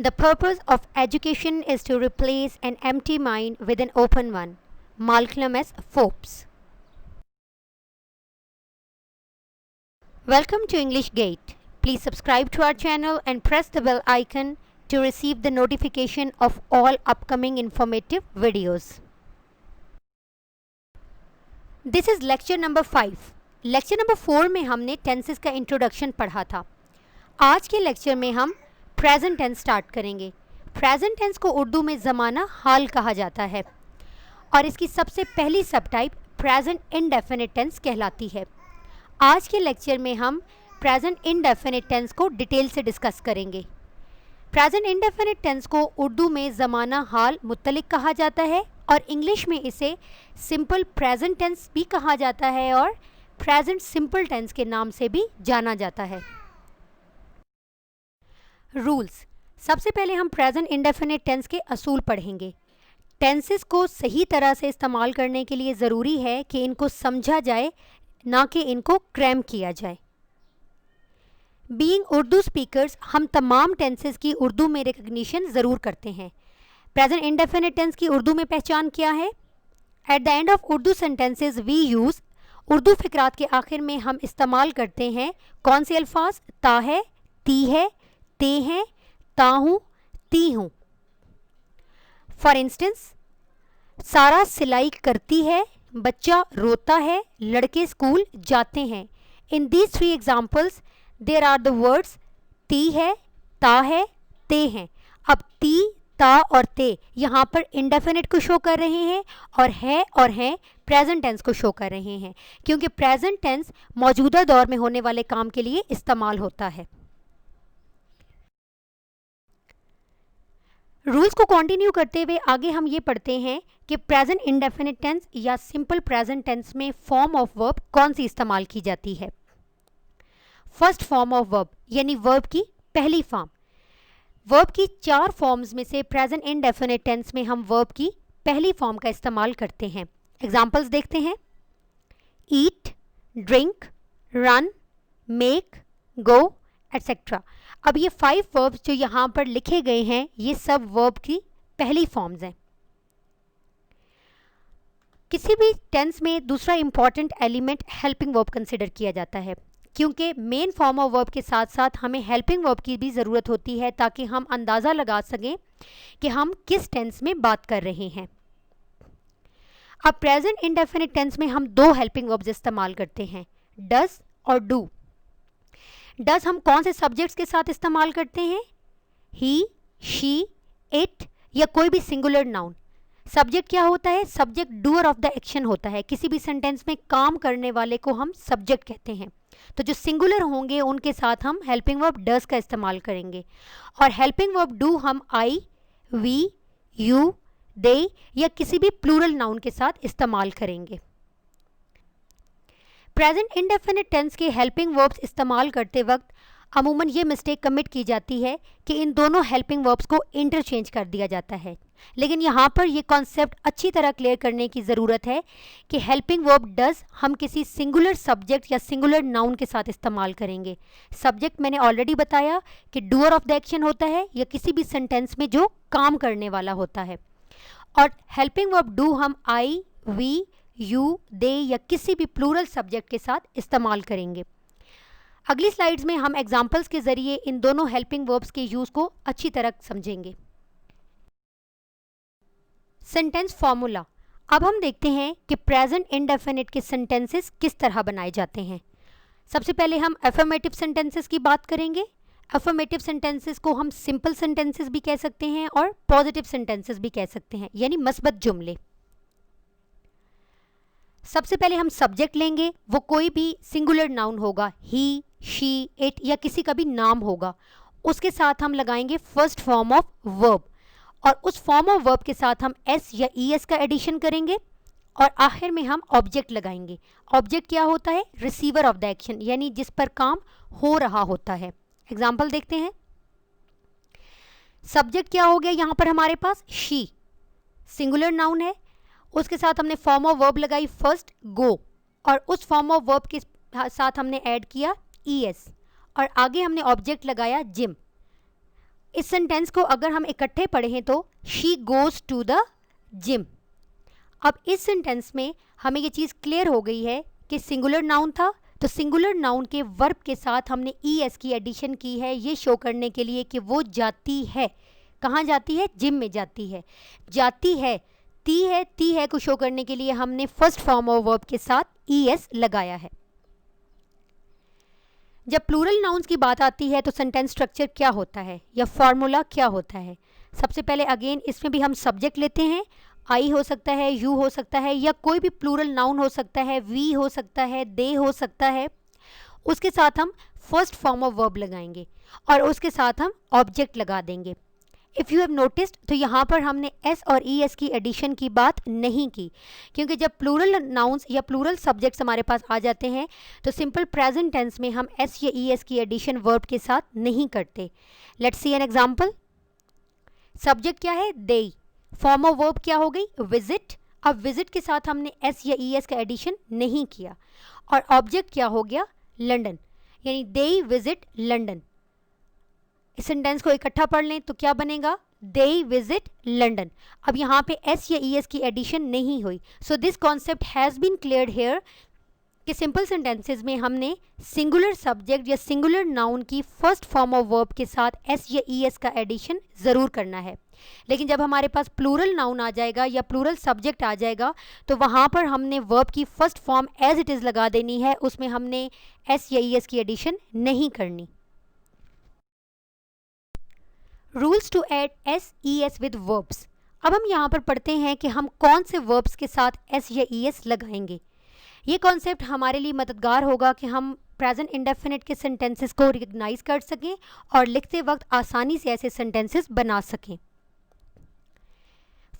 The purpose of education is to replace an empty mind with an open one. Malcolm S. Forbes. Welcome to English Gate. Please subscribe to our channel and press the bell icon to receive the notification of all upcoming informative videos. This is lecture number 5. Lecture number 4 में हमने tenses का introduction पढ़ा था. आज के lecture में हम present tense start करेंगे. प्रेजेंट टेंस को उर्दू में ज़माना हाल कहा जाता है और इसकी सबसे पहली सब टाइप प्रेजेंट इंडेफिनिट टेंस कहलाती है. आज के लेक्चर में हम प्रेजेंट इंडेफिनिट टेंस को डिटेल से डिस्कस करेंगे. प्रेजेंट इंडेफिनिट टेंस को उर्दू में ज़माना हाल मुत्तलिक कहा जाता है और इंग्लिश में इसे सिंपल प्रेजेंट टेंस भी कहा जाता है और प्रेजेंट सिंपल टेंस के नाम से भी जाना जाता है. रूल्स. सबसे पहले हम प्रेजेंट इंडेफिनिट टेंस के असूल पढ़ेंगे. टेंसेस को सही तरह से इस्तेमाल करने के लिए ज़रूरी है कि इनको समझा जाए, ना कि इनको क्रैम किया जाए. बीइंग उर्दू स्पीकर्स हम तमाम टेंसेस की उर्दू में रिकग्निशन ज़रूर करते हैं. प्रेजेंट इंडेफिनिट टेंस की उर्दू में पहचान क्या है? At the end of Urdu sentences we use. Urdu फ़िक्रात के आखिर में हम इस्तेमाल करते हैं कौन से अल्फाज? ता है, ती है, ते हैं, ता हूँ, ती हूँ. फॉर इंस्टेंस, सारा सिलाई करती है, बच्चा रोता है, लड़के स्कूल जाते हैं. In these 3 examples there are the words ती है, ता है, ते हैं. अब ती, ता और ते यहाँ पर इंडेफिनिट को शो कर रहे हैं और है और हैं प्रेजेंट टेंस को शो कर रहे हैं, क्योंकि प्रेजेंट टेंस मौजूदा दौर में होने वाले काम के लिए इस्तेमाल होता है. रूल्स को कंटिन्यू करते हुए आगे हम ये पढ़ते हैं कि प्रेजेंट इंडेफिनिट टेंस या सिंपल प्रेजेंट टेंस में फॉर्म ऑफ वर्ब कौन सी इस्तेमाल की जाती है. फर्स्ट फॉर्म ऑफ वर्ब यानी वर्ब की पहली फॉर्म. वर्ब की 4 फॉर्म्स में से प्रेजेंट इंडेफिनिट टेंस में हम वर्ब की पहली फॉर्म का इस्तेमाल करते हैं. एग्जाम्पल्स देखते हैं. ईट, ड्रिंक, रन, मेक, गो एट्सेट्रा. अब ये 5 वर्ब्स जो यहाँ पर लिखे गए हैं ये सब वर्ब की पहली फॉर्म्स हैं. किसी भी टेंस में दूसरा important element helping verb consider किया जाता है, क्योंकि मेन फॉर्म ऑफ वर्ब के साथ साथ हमें हेल्पिंग वर्ब की भी ज़रूरत होती है ताकि हम अंदाज़ा लगा सकें कि हम किस टेंस में बात कर रहे हैं. अब प्रेजेंट इंडेफिनिट टेंस में हम 2 हेल्पिंग वर्ब्स इस्तेमाल करते हैं, डज और डू. डज हम कौन से सब्जेक्ट्स के साथ इस्तेमाल करते हैं? ही, शी, इट या कोई भी सिंगुलर नाउन. सब्जेक्ट क्या होता है? Subject doer of the action होता है. किसी भी सेंटेंस में काम करने वाले को हम सब्जेक्ट कहते हैं. तो जो सिंगुलर होंगे उनके साथ हम हेल्पिंग वर्ब डज का इस्तेमाल करेंगे और हेल्पिंग वर्ब डू हम आई, वी, यू, दे या किसी भी प्लूरल नाउन के साथ इस्तेमाल करेंगे. प्रेजेंट इंडेफिनिट टेंस के हेल्पिंग वर्ब्स इस्तेमाल करते वक्त अमूमन ये मिस्टेक कमिट की जाती है कि इन दोनों हेल्पिंग वर्ब्स को इंटरचेंज कर दिया जाता है. लेकिन यहाँ पर ये कॉन्सेप्ट अच्छी तरह क्लियर करने की ज़रूरत है कि हेल्पिंग वर्ब डज हम किसी सिंगुलर सब्जेक्ट या सिंगुलर नाउन के साथ इस्तेमाल करेंगे. सब्जेक्ट मैंने ऑलरेडी बताया कि डूअर ऑफ द एक्शन होता है या किसी भी सेंटेंस में जो काम करने वाला होता है. और हेल्पिंग वर्ब डू हम आई, वी, यू, दे या किसी भी प्लूरल सब्जेक्ट के साथ इस्तेमाल करेंगे. अगली स्लाइड्स में हम एग्जाम्पल्स के ज़रिए इन दोनों हेल्पिंग वर्ब्स के यूज़ को अच्छी तरह समझेंगे. Sentence formula. अब हम देखते हैं कि प्रेजेंट इंडेफिनिट के सेंटेंसेस किस तरह बनाए जाते हैं. सबसे पहले हम अफर्मेटिव सेंटेंसेस की बात करेंगे. अफर्मेटिव सेंटेंसेस को हम सिंपल सेंटेंसेस भी कह सकते हैं और पॉजिटिव सेंटेंसेस भी कह सकते हैं, यानी मस्बत जुमले. सबसे पहले हम सब्जेक्ट लेंगे, वो कोई भी सिंगुलर नाउन होगा, ही, शी, इट या किसी का भी नाम होगा. उसके साथ हम लगाएंगे फर्स्ट फॉर्म ऑफ वर्ब और उस फॉर्म ऑफ वर्ब के साथ हम एस या ई एस का एडिशन करेंगे और आखिर में हम ऑब्जेक्ट लगाएंगे. ऑब्जेक्ट क्या होता है? रिसीवर ऑफ द एक्शन, यानी जिस पर काम हो रहा होता है. एग्जाम्पल देखते हैं. सब्जेक्ट क्या हो गया यहाँ पर हमारे पास? शी, सिंगुलर नाउन है. उसके साथ हमने फॉर्म ऑफ वर्ब लगाई फर्स्ट गो और उस फॉर्म ऑफ वर्ब के साथ हमने ऐड किया ई एस और आगे हमने ऑब्जेक्ट लगाया जिम. इस सेंटेंस को अगर हम इकट्ठे पढ़ें तो she goes to the gym. अब इस सेंटेंस में हमें ये चीज़ क्लियर हो गई है कि सिंगुलर नाउन था, तो सिंगुलर नाउन के वर्ब के साथ हमने ईएस की एडिशन की है ये शो करने के लिए कि वो जाती है। कहाँ जाती है? जिम में जाती है। जाती है, ती है को शो करने के लिए हमने फर्स्ट फॉर्म ऑफ वर्ब के साथ ईएस लगाया है। जब प्लूरल नाउन्स की बात आती है तो सेंटेंस स्ट्रक्चर क्या होता है या फॉर्मूला क्या होता है? सबसे पहले अगेन इसमें भी हम सब्जेक्ट लेते हैं, आई हो सकता है, यू हो सकता है, या कोई भी प्लूरल नाउन हो सकता है, वी हो सकता है, दे हो सकता है। उसके साथ हम फर्स्ट फॉर्म ऑफ वर्ब लगाएंगे और उसके साथ हम ऑब्जेक्ट लगा देंगे। इफ़ यू हैव नोटिस्ड तो यहाँ पर हमने एस और ई एस की एडिशन की बात नहीं की, क्योंकि जब प्लूरल नाउन्स या प्लूरल सब्जेक्ट्स हमारे पास आ जाते हैं तो सिंपल प्रेजेंट टेंस में हम एस या ई एस की एडिशन वर्ब के साथ नहीं करते। Let's see an example. Subject क्या है? दे। फॉर्म ऑफ वर्ब क्या हो गई? विजिट। अब विजिट के साथ हमने एस या ई एस का एडिशन नहीं किया। और ऑब्जेक्ट क्या हो गया? लंदन, यानी दे विजिट लंदन। इस सेंटेंस को इकट्ठा पढ़ लें तो क्या बनेगा? They visit London. अब यहाँ पे एस या ई एस की एडिशन नहीं हुई, so this concept has been cleared here कि सिंपल सेंटेंसेस में हमने सिंगुलर सब्जेक्ट या सिंगुलर नाउन की फर्स्ट फॉर्म ऑफ वर्ब के साथ एस या ई एस का एडिशन ज़रूर करना है। लेकिन जब हमारे पास प्लूरल नाउन आ जाएगा या प्लूरल सब्जेक्ट आ जाएगा तो वहाँ पर हमने वर्ब की first form as it is लगा देनी है, उसमें हमने एस या ई एस की एडिशन नहीं करनी। Rules to add S E S with verbs. अब हम यहाँ पर पढ़ते हैं कि हम कौन से वर्ब्स के साथ एस या ई एस लगाएंगे। ये कॉन्सेप्ट हमारे लिए मददगार होगा कि हम प्रेजेंट इंडेफिनिट के सेंटेंसेस को रिकग्नाइज कर सकें और लिखते वक्त आसानी से ऐसे सेंटेंसेस बना सकें।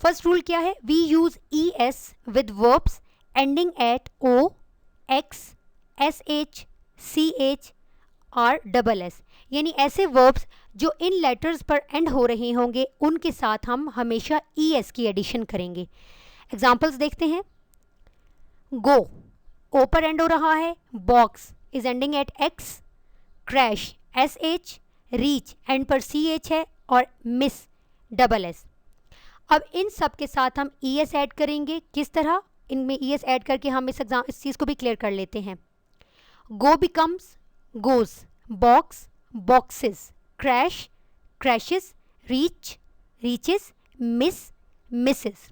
फर्स्ट रूल क्या है? We use E S with verbs ending at O, X, S H, C H, or double S, यानी ऐसे वर्ब्स जो इन लेटर्स पर एंड हो रहे होंगे उनके साथ हम हमेशा ई एस की एडिशन करेंगे। एग्जाम्पल्स देखते हैं। गो, ओ पर एंड हो रहा है, box is ending eight x, crash S H, reach and पर सी एच है, और मिस डबल एस। अब इन सब के साथ हम ई एस ऐड करेंगे। किस तरह? इनमें ई एस ऐड करके हम इस चीज़ को भी क्लियर कर लेते हैं। Go becomes goes, box boxes, crash crashes, reach reaches, miss misses.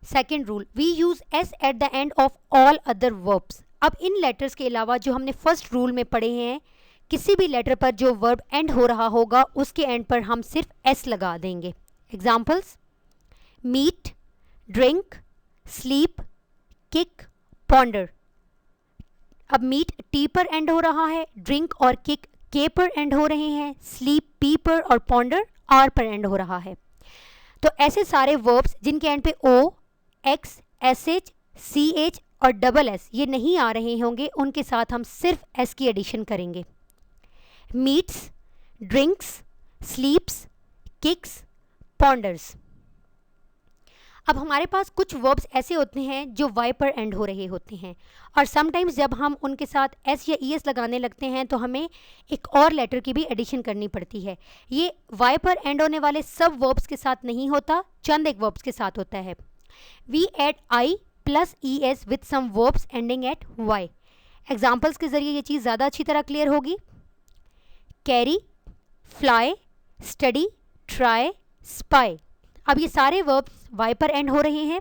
Second rule, we use S at the end of all other verbs. अब इन लेटर्स के अलावा जो हमने फर्स्ट रूल में पढ़े हैं, किसी भी लेटर पर जो वर्ब एंड हो रहा होगा उसके एंड पर हम सिर्फ एस लगा देंगे। Examples: meet, drink, sleep, kick, ponder. अब मीट टी पर एंड हो रहा है, ड्रिंक और किक के पर एंड हो रहे हैं, स्लीप पी पर और पॉन्डर आर पर एंड हो रहा है। तो ऐसे सारे वर्ब्स जिनके एंड पे O, X, S H, C H और डबल एस ये नहीं आ रहे होंगे उनके साथ हम सिर्फ एस की एडिशन करेंगे। Meets, drinks, स्लीप्स, kicks, ponders. अब हमारे पास कुछ वर्ब्स ऐसे होते हैं जो वाई पर एंड हो रहे होते हैं, और समटाइम्स जब हम उनके साथ एस या ई एस लगाने लगते हैं तो हमें एक और लेटर की भी एडिशन करनी पड़ती है। ये वाई पर एंड होने वाले सब वर्ब्स के साथ नहीं होता, चंद एक वर्ब्स के साथ होता है। We add I plus E S with some verbs ending at Y. Examples के जरिए ये चीज़ ज़्यादा अच्छी तरह क्लियर होगी। Carry, fly, study, try, spy. अब ये सारे वर्ब्स वाई पर एंड हो रहे हैं।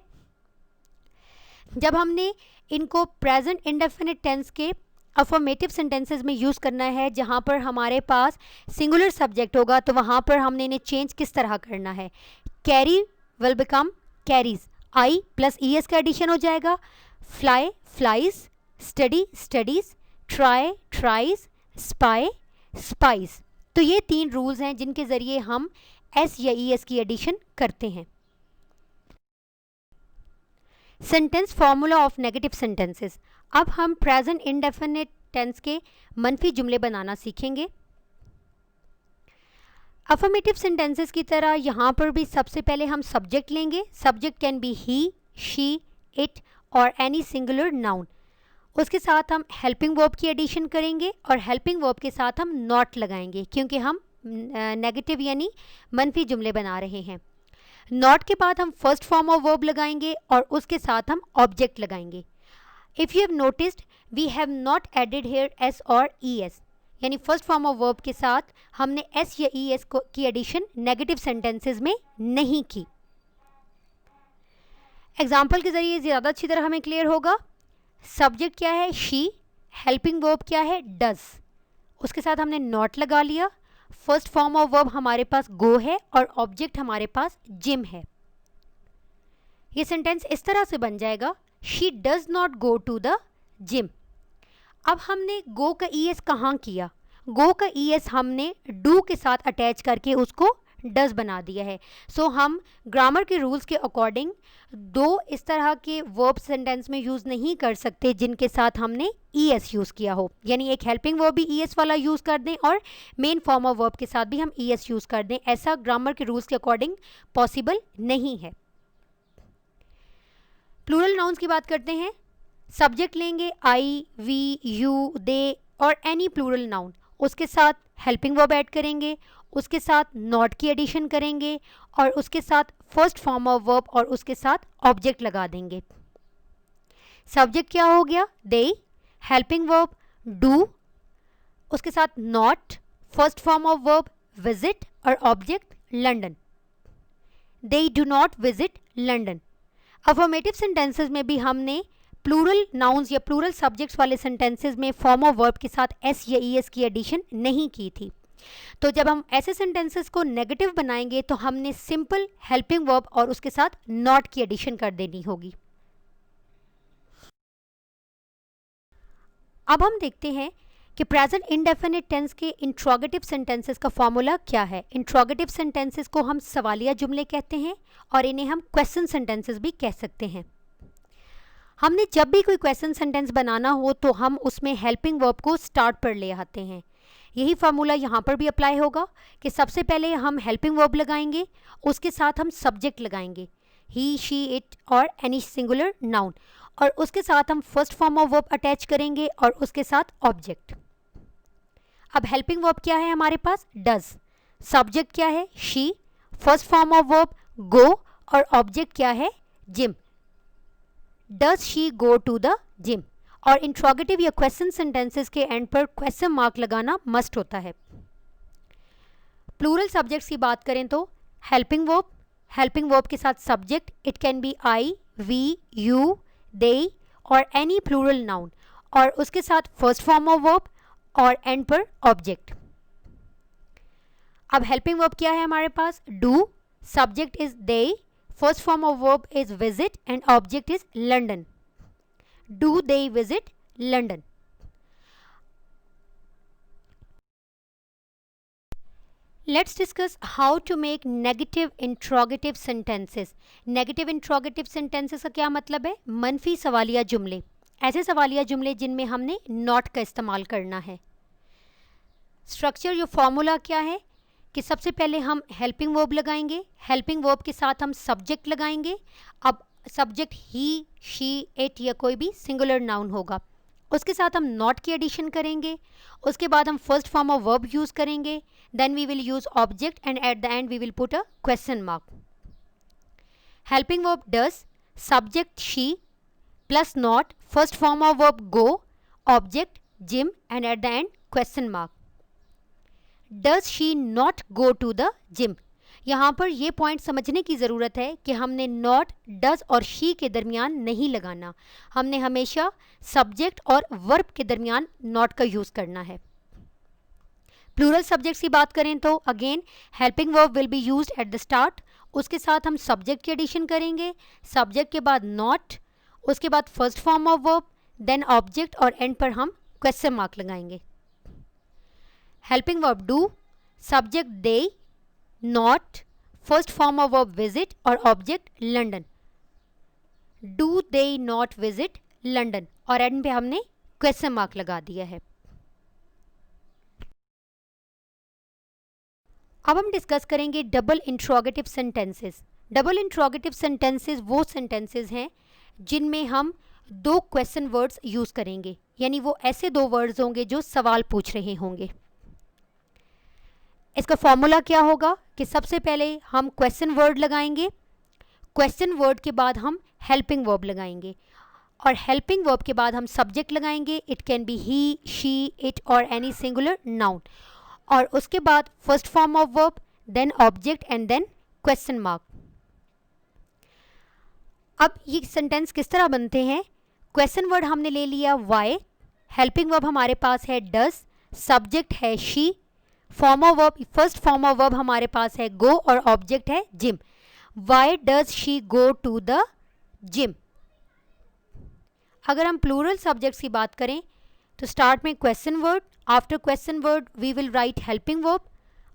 जब हमने इनको प्रेजेंट इंडेफिनिट टेंस के अफर्मेटिव सेंटेंसेस में यूज़ करना है जहाँ पर हमारे पास सिंगुलर सब्जेक्ट होगा, तो वहाँ पर हमने इन्हें चेंज किस तरह करना है। Carry will become carries, I plus E S का एडिशन हो जाएगा। Fly flies, study studies, try tries, spy spies. तो ये 3 रूल्स हैं जिनके ज़रिए हम एस या ई एस की एडिशन करते हैं। Sentence formula of negative sentences. अब हम प्रेजेंट इंडेफिनिट टेंस के मनफी जुमले बनाना सीखेंगे। अफर्मेटिव सेंटेंसेस की तरह यहाँ पर भी सबसे पहले हम सब्जेक्ट लेंगे। Subject can be he, she, it और एनी सिंगुलर नाउन। उसके साथ हम हेल्पिंग वर्ब की एडिशन करेंगे और हेल्पिंग वर्ब के साथ हम नॉट लगाएंगे क्योंकि हम नेगेटिव यानी मनफी जुमले बना रहे हैं। नॉट के बाद हम फर्स्ट फॉर्म ऑफ वर्ब लगाएंगे और उसके साथ हम ऑब्जेक्ट लगाएंगे। If you have noticed we have not added here S और ई एस, यानी फर्स्ट फॉर्म ऑफ वर्ब के साथ हमने एस या ई एस की एडिशन नेगेटिव सेंटेंसेस में नहीं की। एग्जाम्पल के जरिए ज़्यादा अच्छी तरह हमें क्लियर होगा। सब्जेक्ट क्या है? शी। हेल्पिंग वर्ब क्या है? डज। उसके साथ हमने नॉट लगा लिया। फर्स्ट फॉर्म ऑफ वर्ब हमारे पास गो है और ऑब्जेक्ट हमारे पास जिम है। ये सेंटेंस इस तरह से बन जाएगा, she does not go to the gym. अब हमने गो का ई एस कहाँ किया? गो का ई एस हमने डू के साथ अटैच करके उसको डज बना दिया है। सो हम ग्रामर के रूल्स के अकॉर्डिंग दो इस तरह के वर्ब सेंटेंस में यूज़ नहीं कर सकते जिनके साथ हमने ई एस यूज़ किया हो, यानी एक हेल्पिंग वर्ब भी ई एस वाला यूज़ कर दें और मेन फॉर्म ऑफ वर्ब के साथ भी हम ई एस यूज़ कर दें। ऐसा ग्रामर के रूल्स के अकॉर्डिंग पॉसिबल नहीं है। प्लूरल नाउन्स की बात करते हैं। सब्जेक्ट लेंगे आई, वी, यू, दे और एनी प्लूरल नाउन, उसके साथ हेल्पिंग वर्ब ऐड करेंगे, उसके साथ नॉट की एडिशन करेंगे और उसके साथ फर्स्ट फॉर्म ऑफ वर्ब और उसके साथ ऑब्जेक्ट लगा देंगे। सब्जेक्ट क्या हो गया? दे। हेल्पिंग वर्ब डू, उसके साथ not, first form of verb visit और object London. They do not visit London. Affirmative sentences में भी हमने प्लूरल नाउन्स या प्लूरल सब्जेक्ट्स वाले सेंटेंसेस में फॉर्म ऑफ वर्ब के साथ एस या ई एस की एडिशन नहीं की थी। तो जब हम ऐसे सेंटेंसेस को नेगेटिव बनाएंगे तो हमने सिंपल हेल्पिंग वर्ब और उसके साथ नॉट की एडिशन कर देनी होगी। अब हम देखते हैं कि प्रेजेंट इंडेफिनिट टेंस के इंट्रोगेटिव सेंटेंसेस का फॉर्मूला क्या है। इंट्रोगेटिव सेंटेंसेस को हम सवालिया जुमले कहते हैं और इन्हें हम क्वेश्चन सेंटेंसेस भी कह सकते हैं। हमने जब भी कोई क्वेश्चन सेंटेंस बनाना हो तो हम उसमें हेल्पिंग वर्ब को स्टार्ट पर ले आते हैं। यही फार्मूला यहाँ पर भी अप्लाई होगा कि सबसे पहले हम हेल्पिंग वर्ब लगाएंगे, उसके साथ हम सब्जेक्ट लगाएंगे, ही, शी, इट और एनी सिंगुलर नाउन, और उसके साथ हम first form of verb attach करेंगे और उसके साथ ऑब्जेक्ट। अब हेल्पिंग वर्ब क्या है हमारे पास? डज। सब्जेक्ट क्या है? She. First form of verb go और ऑब्जेक्ट क्या है? Gym. Does she go to the gym. और इंट्रोगेटिव या क्वेश्चन सेंटेंसेस के एंड पर क्वेश्चन मार्क लगाना मस्ट होता है। प्लूरल सब्जेक्ट्स की बात करें तो हेल्पिंग वर्ब के साथ subject, it can be I, we, you, they और एनी प्लूरल नाउन, और उसके साथ फर्स्ट फॉर्म ऑफ वर्ब और एंड पर ऑब्जेक्ट। अब हेल्पिंग वर्ब क्या है हमारे पास? Do. Subject is they, first form of verb is visit and object is London. Do they visit London? Let's discuss how to make negative interrogative sentences. Negative interrogative sentences का क्या मतलब है? मनफी सवालिया जुमले, ऐसे सवालिया जुमले जिनमें हमने not का इस्तेमाल करना है। स्ट्रक्चर या फॉर्मूला क्या है कि सबसे पहले हम हेल्पिंग वर्ब लगाएंगे, हेल्पिंग वर्ब के साथ हम सब्जेक्ट लगाएंगे। अब सब्जेक्ट ही, शी, इट या कोई भी सिंगुलर नाउन होगा, उसके साथ हम नॉट की एडिशन करेंगे, उसके बाद हम first form of verb use करेंगे, then we will use object and at the end we will put a question mark. Helping verb does, subject she plus not, first form of verb go, object gym and at the end question mark. Does she not go to the gym. यहाँ पर यह point समझने की ज़रूरत है कि हमने not, does और शी के दरमियान नहीं लगाना, हमने हमेशा सब्जेक्ट और वर्ब के दरमियान नॉट का यूज़ करना है। प्लूरल सब्जेक्ट्स की बात करें तो again helping verb will be used at the start, उसके साथ हम सब्जेक्ट की एडिशन करेंगे, सब्जेक्ट के बाद नॉट, उसके बाद first form of verb, then object और एंड पर हम क्वेश्चन मार्क लगाएंगे। Helping verb do, subject they, not, first form of verb visit और object London. Do they not visit London, और एंड पे हमने क्वेश्चन मार्क लगा दिया है। अब हम डिस्कस करेंगे double interrogative sentences. Double interrogative sentences वो सेंटेंसेस हैं जिनमें हम दो क्वेश्चन वर्ड्स यूज करेंगे, यानी वो ऐसे दो वर्ड्स होंगे जो सवाल पूछ रहे होंगे। इसका फॉर्मूला क्या होगा कि सबसे पहले हम क्वेश्चन वर्ड लगाएंगे, क्वेश्चन वर्ड के बाद हम हेल्पिंग वर्ब लगाएंगे, और हेल्पिंग वर्ब के बाद हम सब्जेक्ट लगाएंगे। It can be he, she, it और एनी सिंगुलर नाउन, और उसके बाद first form of verb, then object and then question mark. अब ये सेंटेंस किस तरह बनते हैं? क्वेश्चन वर्ड हमने ले लिया वाई, हेल्पिंग वर्ब हमारे पास है डज, सब्जेक्ट है she, form of verb, first form of verb हमारे पास है गो और ऑब्जेक्ट है gym. Why does she go to the gym. अगर हम प्लूरल सब्जेक्ट्स की बात करें तो स्टार्ट में question word, after question word we will write helping verb,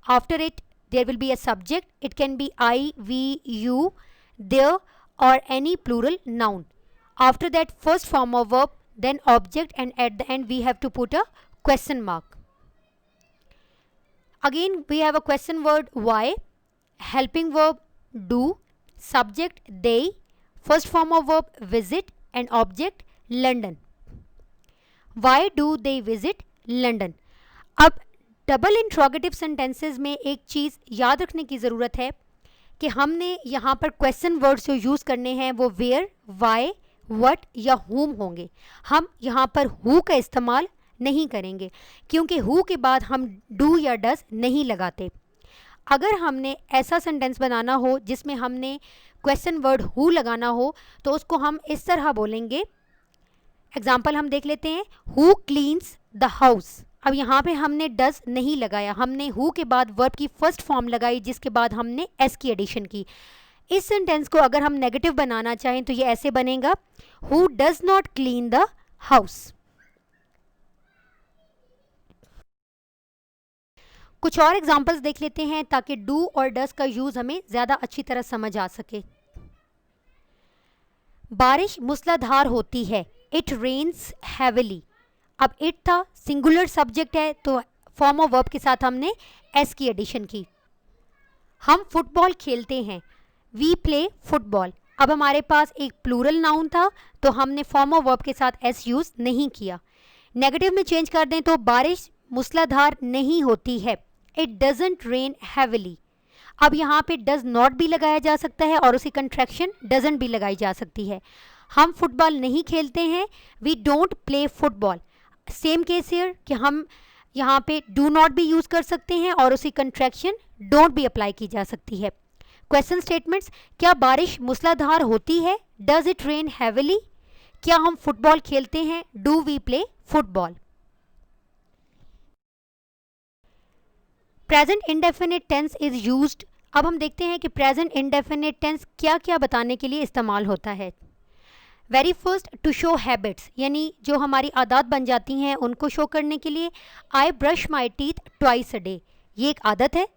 after it there will be a subject, it can be I, we, you, there or any plural noun. After that first form of verb, then object, and at the end we have to put a question mark. Again we have a question word why, helping verb do, subject they, first form of verb visit and object London. Why do they visit London? अब double interrogative sentences में एक चीज़ याद रखने की ज़रूरत है कि हमने यहाँ पर क्वेश्चन वर्ड्स जो यूज़ करने हैं वो वेयर, वाई, व्हाट या हुम होंगे। हम यहाँ पर हु का इस्तेमाल नहीं करेंगे क्योंकि हु के बाद हम डू या डज नहीं लगाते। अगर हमने ऐसा सेंटेंस बनाना हो जिसमें हमने क्वेश्चन वर्ड हु लगाना हो तो उसको हम इस तरह बोलेंगे। एग्जाम्पल हम देख लेते हैं, हु क्लीन्स द हाउस। अब यहाँ पे हमने डज नहीं लगाया, हमने हु के बाद वर्ब की फर्स्ट फॉर्म लगाई जिसके बाद हमने एस की एडिशन की। इस सेंटेंस को अगर हम नेगेटिव बनाना चाहें तो ये ऐसे बनेगा, who does not clean the house. कुछ और एग्जांपल्स देख लेते हैं ताकि डू और डज का यूज हमें ज्यादा अच्छी तरह समझ आ सके। बारिश मूसलाधार होती है, इट रेन्स हैविली। अब इट था, सिंगुलर सब्जेक्ट है तो फॉर्म ऑफ वर्ब के साथ हमने एस की एडिशन की। हम फुटबॉल खेलते हैं, वी प्ले फुटबॉल। अब हमारे पास एक प्लूरल नाउन था तो हमने फॉर्म ऑफ वर्ब के साथ एस यूज नहीं किया। नेगेटिव में चेंज कर दें तो बारिश मूसलाधार नहीं होती है, इट डजंट रेन हैविली। अब यहाँ पे डज नॉट भी लगाया जा सकता है और उसी कंट्रैक्शन डजंट भी लगाई जा सकती है। हम फुटबॉल नहीं खेलते हैं, we don't play football. Same case here कि हम यहाँ पे डू नॉट भी यूज कर सकते हैं और उसी कंट्रैक्शन डोंट भी अप्लाई की जा सकती है। क्वेश्चन स्टेटमेंट्स, क्या बारिश मूसलाधार होती है, डज इट रेन हैविली। क्या हम फुटबॉल खेलते हैं, do we play football. Present indefinite tense is used. अब हम देखते हैं कि प्रेजेंट इंडेफिनिट टेंस क्या क्या बताने के लिए इस्तेमाल होता है। Very first, to show habits, यानी जो हमारी आदत बन जाती हैं उनको शो करने के लिए। I brush my teeth twice a day, ये एक आदत है।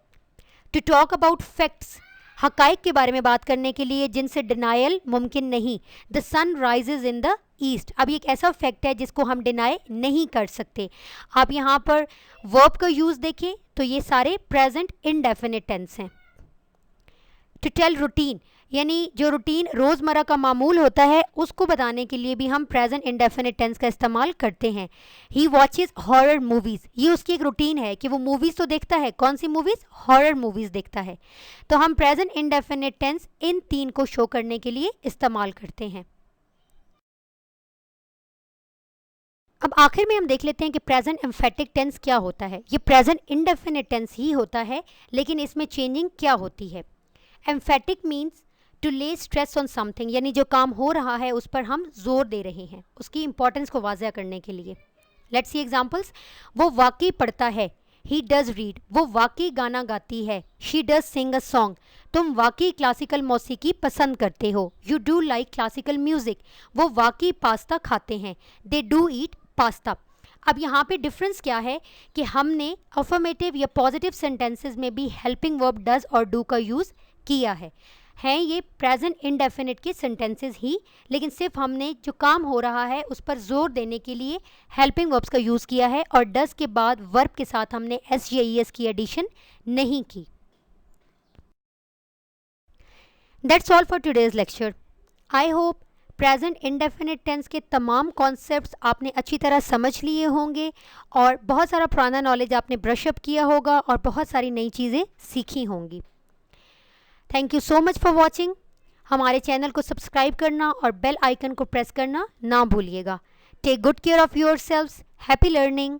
टू टॉक अबाउट फैक्ट्स, हकाइक के बारे में बात करने के लिए जिनसे डिनायल मुमकिन नहीं। The sun rises in the east, अब ये एक ऐसा फैक्ट है जिसको हम डिनाई नहीं कर सकते। आप यहाँ पर वर्ब का यूज़ देखें तो ये सारे प्रेजेंट इंडेफिनिट टेंस हैं। टू टेल रूटीन, यानी जो रूटीन रोज़मर्रा का मामूल होता है उसको बताने के लिए भी हम प्रेजेंट इंडेफिनिट टेंस का इस्तेमाल करते हैं। ही वॉचेस हॉरर मूवीज़, ये उसकी एक रूटीन है कि वो मूवीज़ तो देखता है। कौन सी मूवीज़? हॉरर मूवीज़ देखता है। तो हम प्रेजेंट इंडेफिनिट टेंस इन तीन को शो करने के लिए इस्तेमाल करते हैं। अब आखिर में हम देख लेते हैं कि प्रेजेंट एम्फेटिक टेंस क्या होता है। ये प्रेजेंट इंडेफिनिट टेंस ही होता है लेकिन इसमें चेंजिंग क्या होती है। एम्फेटिक मीन्स टू ले स्ट्रेस ऑन समथिंग, यानी जो काम हो रहा है उस पर हम जोर दे रहे हैं, उसकी इंपॉर्टेंस को वाज़ह करने के लिए। Let's see examples. वो वाकई पढ़ता है, ही डज रीड। वो वाकई गाना गाती है, she does sing a song. तुम वाकई क्लासिकल मौसीकी पसंद करते हो, you do like classical music. वो वाकई पास्ता खाते हैं, दे डू ईट पास्ता। अब यहाँ पे डिफरेंस क्या है कि हमने अफर्मेटिव या पॉजिटिव सेंटेंसेस में भी हेल्पिंग वर्ब डज और डू का यूज़ किया है। हैं ये प्रेजेंट इंडेफिनिट के सेंटेंसेस ही, लेकिन सिर्फ हमने जो काम हो रहा है उस पर जोर देने के लिए हेल्पिंग वर्ब्स का यूज़ किया है और डज के बाद वर्ब के साथ हमने एस या ई एस की एडिशन नहीं की। That's all for today's lecture. I hope present indefinite tense के तमाम कॉन्सेप्ट्स आपने अच्छी तरह समझ लिए होंगे और बहुत सारा पुराना नॉलेज आपने ब्रश अप किया होगा और बहुत सारी नई चीज़ें सीखी होंगी। Thank you so much for watching. हमारे चैनल को सब्सक्राइब करना और बेल आइकन को प्रेस करना ना भूलिएगा। Take good care of your selves. Happy learning.